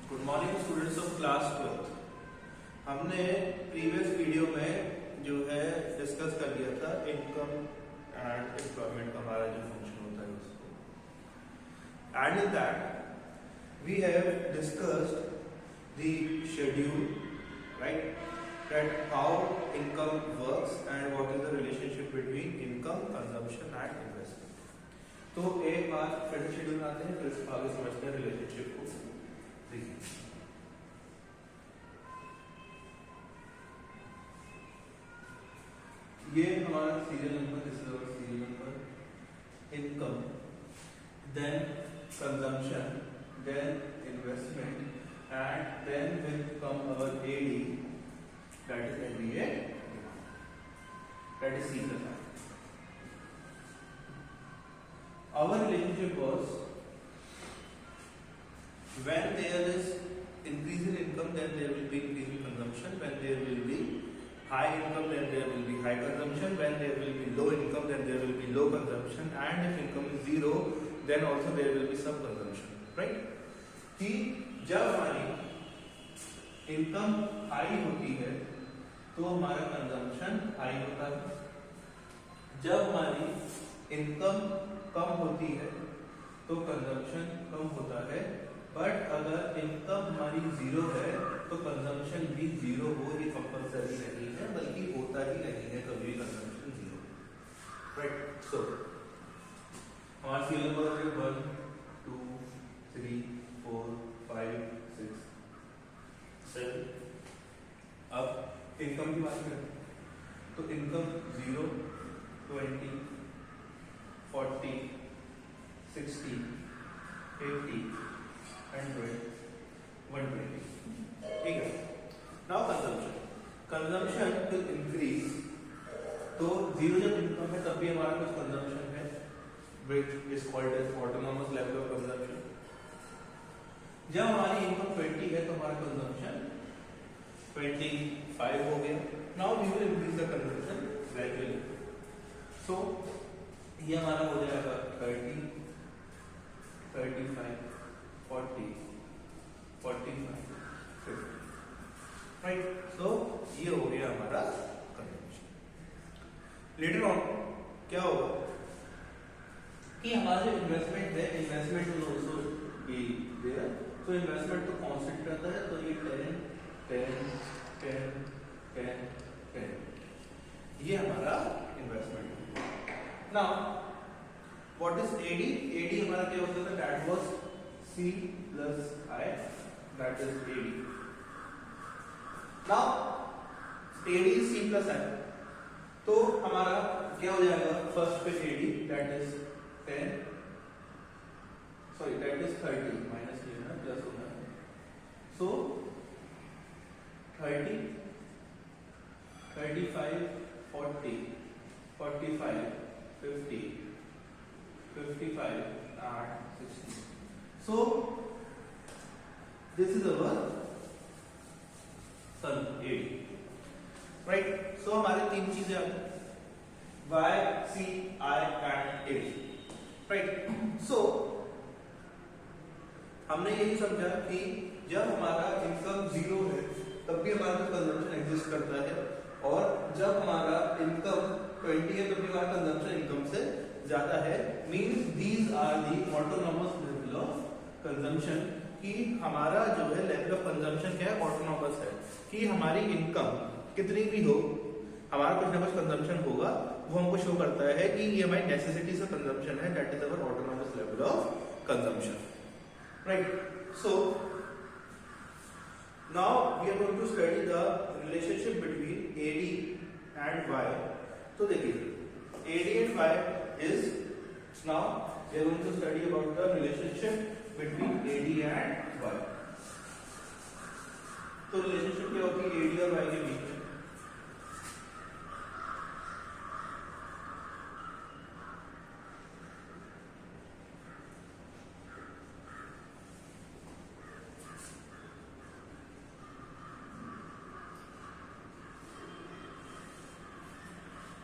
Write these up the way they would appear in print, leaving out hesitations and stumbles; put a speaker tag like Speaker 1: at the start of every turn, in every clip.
Speaker 1: Good morning students of class 12। हमने previous video में जो है डिस्कस कर लिया था इनकम एंड एम्प्लॉयमेंट का हमारा जो फंक्शन होता है उसको, and in that we have discussed the schedule, right, that how income works and what is the relationship between income, consumption and investment. तो एक बार फिर से शेड्यूल आते हैं, फिर इसको आगे समझते हैं रिलेशनशिप को। देखिए ये हमारा serial number, this is our serial number, income, then consumption, then investment and then will come our AD, that is aggregate, that is C plus I. Our relationship was when there is increase in income, then there will be increase in consumption. When there will be high income, then there will be high consumption. When there will be low income, then there will be low consumption. And if income is zero, then also there will be some consumption. Right? कि जब हमारी income high होती है तो हमारा consumption high होता है। जब हमारी income कम होती है तो कंजम्पशन कम होता है, बट अगर इनकम हमारी जीरो है तो कंजम्पशन भी जीरो हो, ये कंपल्सरी नहीं है, बल्कि होता ही नहीं है कभी कंजम्पशन जीरो, राइट। सो हमारा सीरियल नंबर है 1 2 3 4 5 6 7। अब इनकम की बात करें तो इनकम 0 20 40 60 80 100 120, ठीक है। नाउ कंजम्पशन विल इंक्रीज, तो जीरो जब इनकम है तब भी हमारा कुछ कंजम्पशन है, which is called as autonomous level of consumption. जब हमारी इनकम 20 है तो हमारा कंजम्पशन 25 हो गया। Now we will increase the consumption gradually, so ये हमारा हो जाएगा 30 35 40 45 50, राइट। सो ये हो गया हमारा कंजम्पशन। लेटर ऑन क्या होगा कि हमारा जो इन्वेस्टमेंट है, investment will also be there, तो इन्वेस्टमेंट तो कांस्टेंट रहता है, तो ये 10 10 10 10 10 ये हमारा investment. Now, what is AD? AD हमारा क्या होता था? That was C plus I, that is AD. Now, AD is C plus I, तो हमारा क्या हो जाएगा? फर्स्ट पे AD, that is 10, sorry, that is 30 minus लेना प्लस होना है, so 30 35 40 45 50 55 and 60, so this is our sum AD, right। so हमारे तीन चीजें आ गई, Y C I and AD, right। so हमने यही समझा कि जब हमारा इनकम जीरो है तब भी हमारा कंजम्पशन एग्जिस्ट करता है, और जब हमारा इनकम 20 है तो भी हमारा कंजम्पशन इनकम से ज्यादा है। Means these are the autonomous level of consumption, कि हमारा जो है लेवल ऑफ कंजम्पशन क्या है? ऑटोनॉमस है, कि हमारी इनकम कितनी भी हो हमारा कुछ ना कुछ कंजम्पशन होगा, वो हमको शो करता है कि ये हमारी नेसेसिटी से कंजम्पशन है, that is our autonomous level of consumption, right. So now we are going to study the relationship between AD and Y। तो देखिए AD and Y is, now we are going to study about the relationship between AD and Y। तो relationship क्या होती है AD और Y के बीच में?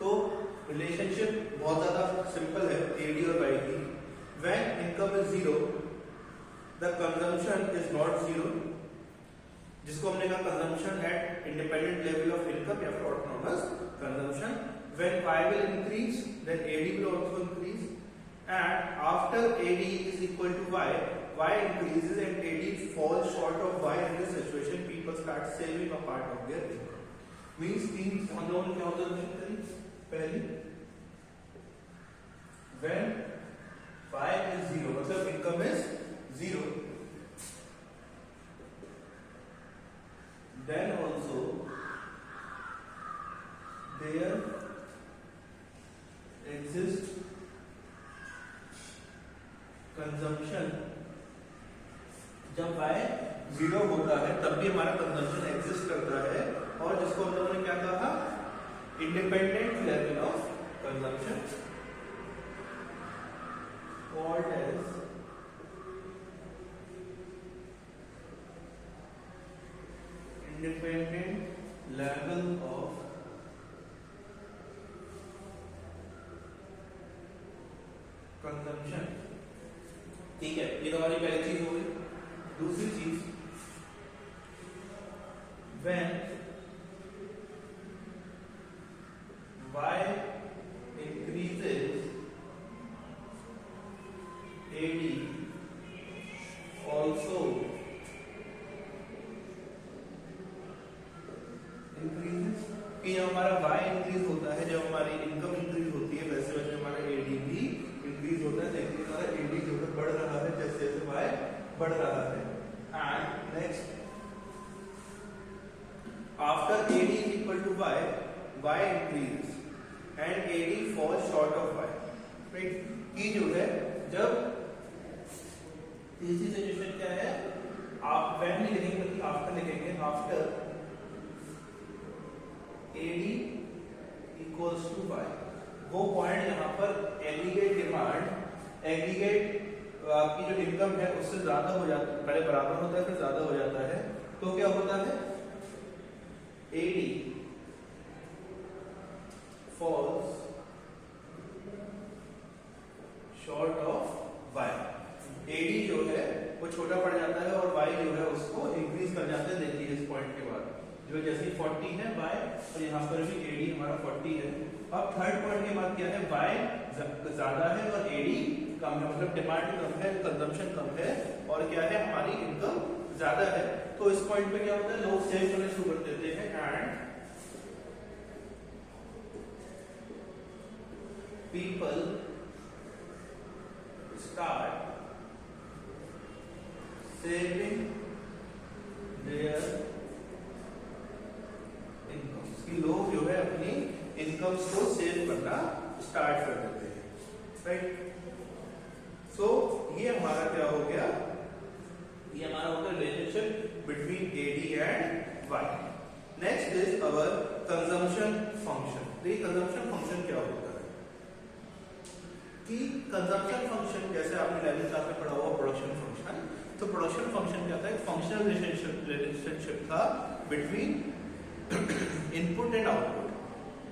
Speaker 1: तो रिलेशनशिप बहुत ज्यादा सिंपल है AD और Y की। When income is zero the consumption is not zero, जिसको हमने कहा consumption at independent level of income या फिर autonomous consumption. When Y will increase, then AD will also increase, and after AD is equal to Y increases and AD falls short of Y. In this situation, people start saving a part of their income. Means तीन हम लोगों ने क्या observation करी पहली, when Y is zero, मतलब income is zero, then also there exists consumption. जब Y zero होता है तब भी हमारा कंजम्पशन एग्जिस्ट करता है, और जिसको हम लोगों ने क्या कहा, independent level of consumption, called as independent level of consumption. ठीक है, ये तो हमारी पहली चीज हो गई. दूसरी चीज, when Y increases, AD also increases. कि जब हमारा Y इंक्रीज होता है, जब हमारी इनकम इंक्रीज होती है, वैसे वैसे हमारा AD भी इंक्रीज होता है. देखिए हमारा AD जो है बढ़ रहा है जैसे जैसे Y बढ़ रहा है. And next, after AD is equal to Y increases and AD falls short of Y. Right, कि जो है जब तीसरी सिचुएशन क्या है, आप when नहीं लिखेंगे बल्कि आफ्टर लिखेंगे. After AD equals to Y, वो पॉइंट यहाँ पर एग्रीगेट डिमांड, एग्रीगेट आपकी जो इनकम है उससे ज्यादा हो जाता है, पहले बराबर होता है फिर ज्यादा हो जाता है. तो क्या होता है, AD falls short of Y. AD जो है वो छोटा पड़ जाता है और Y जो है उसको इंक्रीज कर जाते हैं. देखिए इस पॉइंट के बाद जो जैसे 40 है Y, और यहाँ पर भी AD हमारा 40 है. अब थर्ड पॉइंट के बाद क्या है, Y ज्यादा है और AD कम है, मतलब डिमांड कम है, कंजम्पशन कम है, और क्या है हमारी इनकम ज्यादा है. तो इस पॉइंट पे क्या होता है, लोग सेव करना शुरू कर देते हैं and people start saving their incomes. कि लोग जो है अपनी इनकम्स को सेव करना स्टार्ट कर देते हैं. राइट, सो ये हमारा क्या हो गया, ये हमारा हो गया relationship between AD and Y. Next is our consumption function. देखिए कंजम्पशन फंक्शन क्या होता है, कि कंजम्पशन फंक्शन जैसे आपने 11th क्लास में पढ़ा हुआ प्रोडक्शन फंक्शन, तो प्रोडक्शन फंक्शन क्या था, एक फंक्शनल रिलेशनशिप था बिटवीन इनपुट एंड आउटपुट.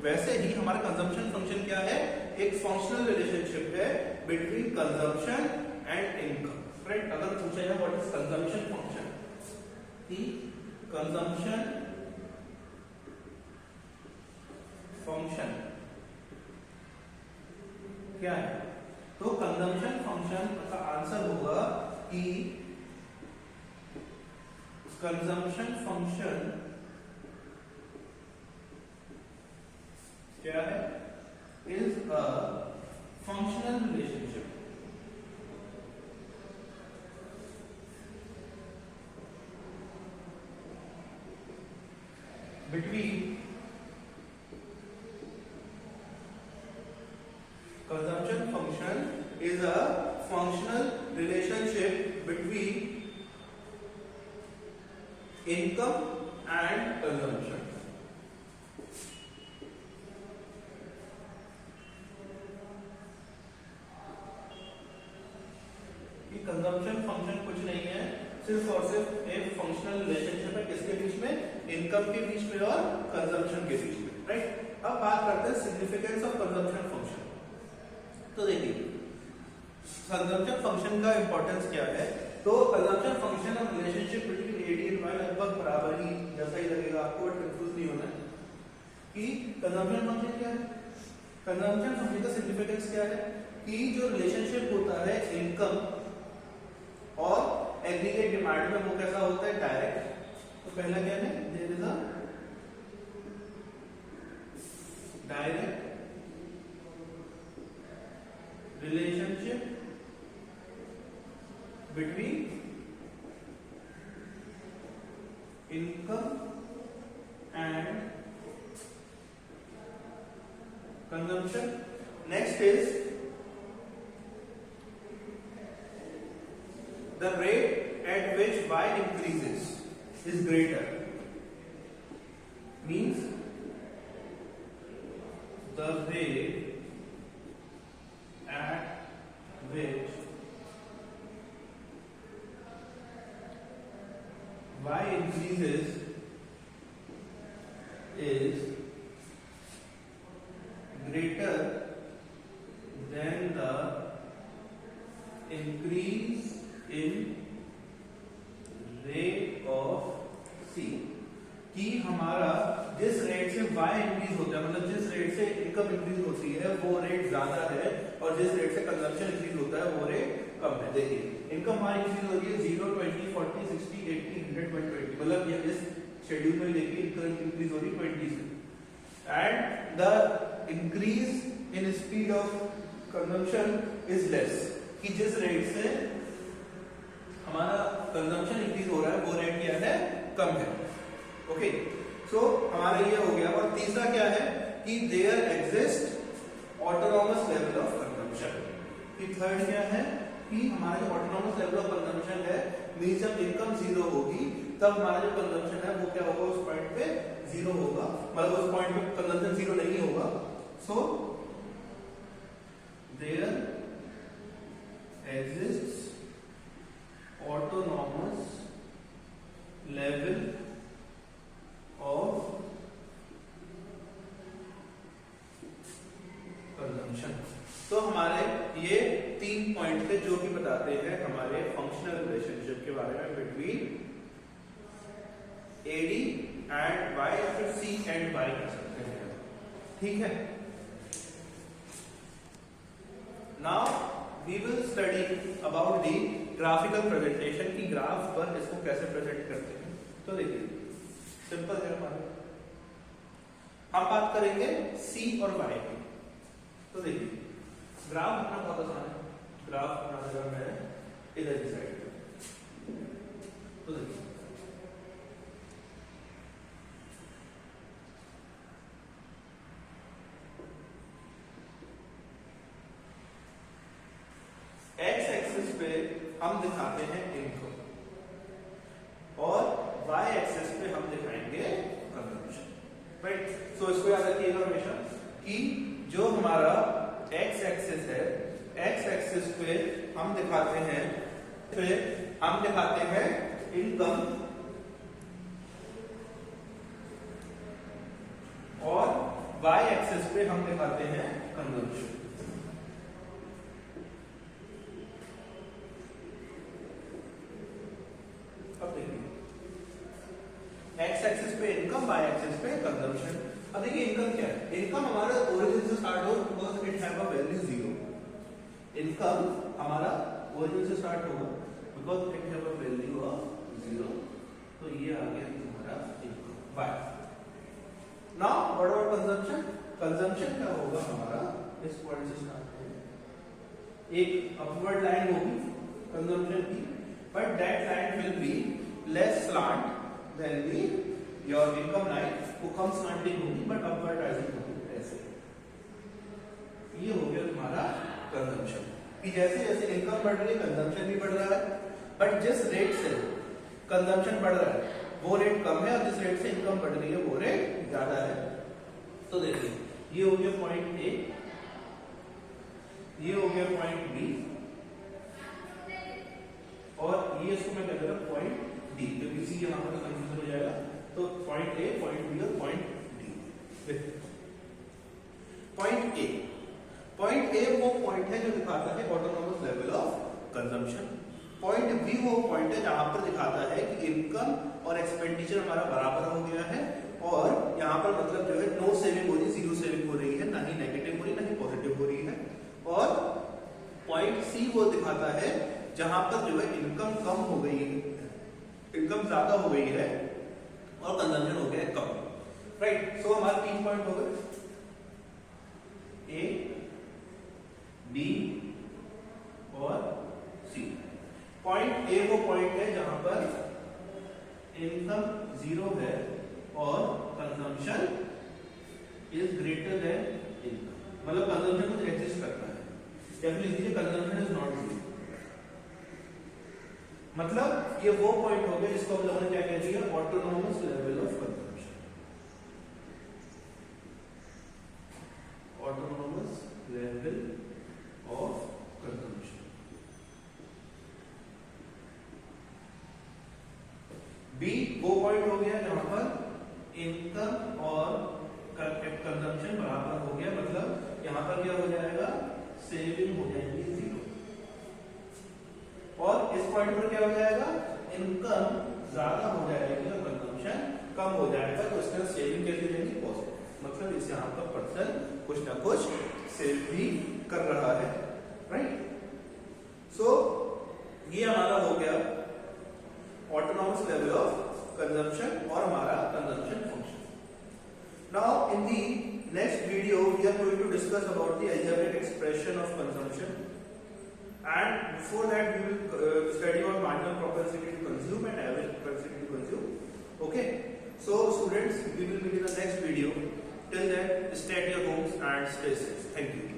Speaker 1: वैसे ही हमारा कंजम्पशन फंक्शन क्या है, एक फंक्शनल रिलेशनशिप है between consumption and income. Right, अगर पूछा जाए व्हाट इज कंजम्पशन फंक्शन, कि कंजम्पशन फंक्शन क्या है, तो कंजम्पशन फंक्शन का आंसर होगा कि कंजम्पशन फंक्शन क्या है, is a functional relationship between consumption function is a functional relationship between income and consumption. कि कंजम्पशन फंक्शन कुछ नहीं है, सिर्फ और सिर्फ एक फंक्शनल रिलेशनशिप है किसके बीच में, इनकम के बीच में और कंजम्पशन के बीच में. राइट, अब बात करते हैं सिग्निफिकेंस ऑफ कंजम्पशन फंक्शन. तो देखिए कंजम्पशन फंक्शन का इंपॉर्टेंस क्या है, तो consumption function of relationship between AD and Y लगभग बराबर ही जैसा ही लगेगा आपको, बट कंफ्यूज नहीं होना है कि कंजम्पशन फंक्शन क्या है। कंजम्पशन फंक्शन का सिग्निफिकेंस क्या है कि जो रिलेशनशिप होता है इनकम और एग्रीगेट डिमांड में वो कैसा होता है, डायरेक्ट। तो पहला क्या है, there is a direct relationship between income and consumption. Next is the rate at which Y increases is greater, means the rate at which Y increases is greater than the increase in rate of C। कि हमारा जिस rate से Y increase होता है, मतलब जिस rate से income increase होती है वो रेट ज्यादा है और जिस रेट से कंजम्पशन इंक्रीज होता है वो रेट कम है। देखिए इनकम हमारी इंक्रीज हो रही है 0, 20, 40, 60, 80, 100, 120, मतलब ये इस शेड्यूल में देखिए इनकम इंक्रीज हो रही है 20 से, and the increase in speed of consumption is less, कि जिस रेट से हमारा कंजम्पशन इंक्रीज हो रहा है वो रेट क्या है, कम है। ओके, सो हमारा ये हो गया। और तीसरा क्या है कि there exist autonomous level of consumption. कि थर्ड क्या है कि हमारा जो ऑटोनॉमस लेवल ऑफ कंजम्पशन है, मींस जब इनकम जीरो होगी तब हमारा जो कंजम्पशन है वो क्या होगा, उस पॉइंट पे जीरो होगा, मतलब उस पॉइंट पे कंजम्पशन जीरो नहीं होगा। So there exist autonomous level of consumption. तो हमारे ये 3 पॉइंट थे जो कि बताते हैं हमारे फंक्शनल रिलेशनशिप के बारे में बिटवीन एडी एंड वाई, या फिर सी एंड वाई कह सकते हैं। ठीक है, now we will study about the graphical presentation, की ग्राफ पर इसको कैसे प्रेजेंट करते हैं। तो देखिए सिंपल है हमारा, हम बात करेंगे सी और वाई की। तो देखिए ग्राफ अपना बहुत आसान है, ग्राफ अपना जगह मैं इधर की साइड पे। तो देखिए एक्स एक्सिस पे हम दिखाते हैं इनकम और वाई एक्सिस पे हम दिखाएंगे कंजम्पशन, राइट। सो इसको याद रखिएगा हमेशा कि जो हमारा एक्स एक्सिस है, एक्स एक्सिस पे हम दिखाते हैं इनकम और वाई एक्सिस पे हम दिखाते हैं कंजम्पशन। अब देखिए एक्स एक्सिस पे इनकम, वाई एक्सिस पे कंजम्पशन। अब देखिए इनकम क्या है, इनकम हमारा ओरिजिन से स्टार्ट हो because it have a value 0। Income हमारा ओरिजिन से स्टार्ट होगा because it have a value of 0। तो ये आ गया हमारा income Y. Now what about consumption? Consumption क्या होगा हमारा, इस पॉइंट से स्टार्ट होगा, एक अपवर्ड लाइन होगी कंजम्पशन की, but that line will be less slant than the your income line, वो कम स्लैंटिंग होगी बट अपवर्ड राइजिंग होगी। ऐसे ये हो गया तुम्हारा कंजम्पशन, कि जैसे जैसे इनकम बढ़ रही है कंजम्पशन भी बढ़ रहा है, बट जिस रेट से कंजम्पशन बढ़ रहा है वो रेट कम है और जिस रेट से इनकम बढ़ रही है वो रेट ज्यादा है। तो देखिए ये हो गया पॉइंट ए, ये हो गया पॉइंट बी, और ये इसको मैं कहता हूं पॉइंट डी, क्योंकि सी यहां पर कंफ्यूजन हो जाएगा। तो पॉइंट ए, पॉइंट बी और पॉइंट डी। पॉइंट ए वो पॉइंट है जो दिखाता है autonomous level of consumption, point B वो पॉइंट है जहां पर दिखाता है कि इनकम और एक्सपेंडिचर हमारा बराबर हो गया है और यहाँ पर मतलब जो है नो सेविंग हो रही है, जीरो सेविंग हो रही है, ना ही नेगेटिव हो रही है ना ही पॉजिटिव हो रही है। और पॉइंट सी वो दिखाता है जहां पर जो है इनकम कम हो गई है, इनकम ज्यादा हो गई है और कंजम्पशन हो गया है कम। राइट, सो हमारे 3 पॉइंट हो गए, ए, बी और सी। पॉइंट ए वो पॉइंट है जहां पर इनकम 0 है और consumption is greater than income, मतलब कंजम्पशन कुछ एग्जिस्ट करता है, या फिर लिखिए कंजम्पशन इज नॉट 0। मतलब ये वो पॉइंट हो गया जिसको हम लोगों ने क्या कह दिया, autonomous level of consumption. Autonomous level of consumption. B वो पॉइंट हो गया जहां पर इनकम और कंजम्पशन बराबर हो गया, मतलब यहां पर क्या हो जाएगा, सेविंग हो जाएगी 0। और इस पॉइंट पर क्या हो जाएगा, इनकम ज्यादा हो जाएगी और कंजम्पशन कम हो जाएगा, तो इसका सेविंग कैसे देंगे, पॉजिटिव। मतलब इस यहाँ पर पर्सन कुछ ना कुछ सेव भी कर रहा है। राइट, सो ये हमारा हो गया ऑटोनॉमस लेवल ऑफ कंजम्पशन और हमारा consumption function. Now in the next video we are going to discuss about the algebraic expression of consumption, and before that we will study on marginal propensity to consume and average propensity to consume. Okay, so students, we will meet in the next video. Till then, stay at your homes and stay safe. Thank you.